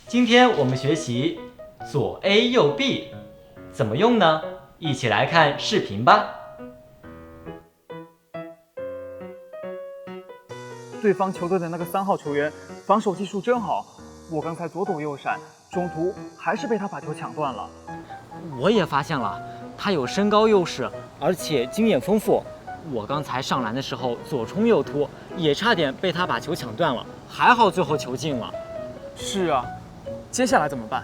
今天我们学习左 A 右 B， 怎么用呢？一起来看视频吧。对方球队的那个3号球员防守技术真好，我刚才左躲右闪，中途还是被他把球抢断了。我也发现了，他有身高优势，而且经验丰富。我刚才上篮的时候左冲右突，也差点被他把球抢断了，还好最后球进了。是啊，接下来怎么办？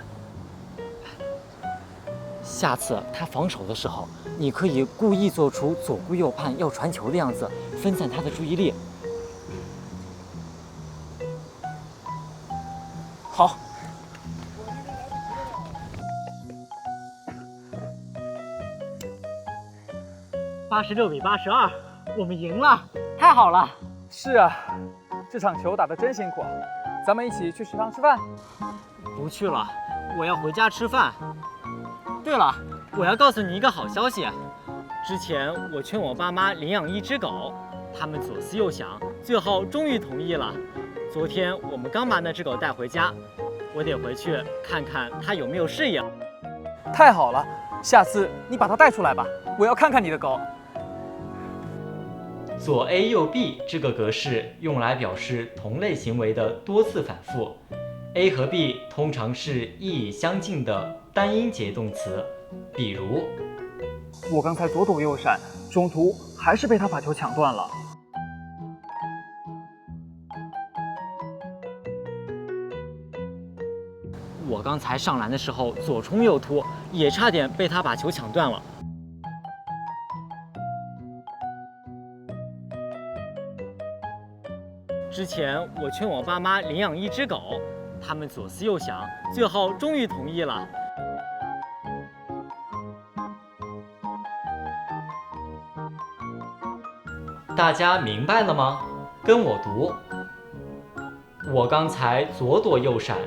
下次他防守的时候，你可以故意做出左顾右盼要传球的样子，分散他的注意力。好。86比82，我们赢了，太好了！是啊，这场球打得真辛苦，咱们一起去食堂吃饭。不去了，我要回家吃饭。对了，我要告诉你一个好消息，之前我劝我爸妈领养一只狗，他们左思右想，最后终于同意了。昨天我们刚把那只狗带回家，我得回去看看它有没有适应。太好了，下次你把它带出来吧，我要看看你的狗。左 A 右 B 这个格式用来表示同类行为的多次反复。A 和 B 通常是意义相近的单音节动词，比如我刚才左躲右闪，中途还是被他把球抢断了。我刚才上篮的时候左冲右突，也差点被他把球抢断了。之前我劝我爸妈领养一只狗，他们左思右想，最后终于同意了。大家明白了吗？跟我读。我刚才左躲右闪，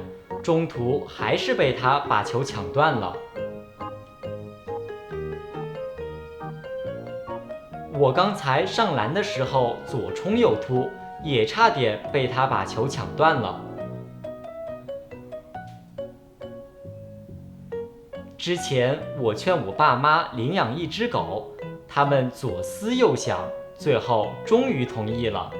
中途还是被他把球抢断了。我刚才上篮的时候左冲右突，也差点被他把球抢断了。之前我劝我爸妈领养一只狗，他们左思右想，最后终于同意了。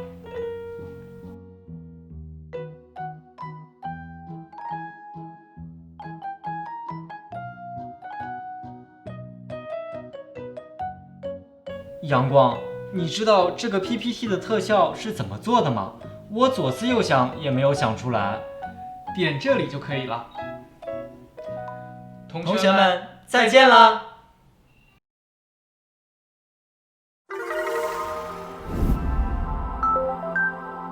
阳光，你知道这个 PPT 的特效是怎么做的吗？我左思右想也没有想出来。点这里就可以了。同学们，再见了。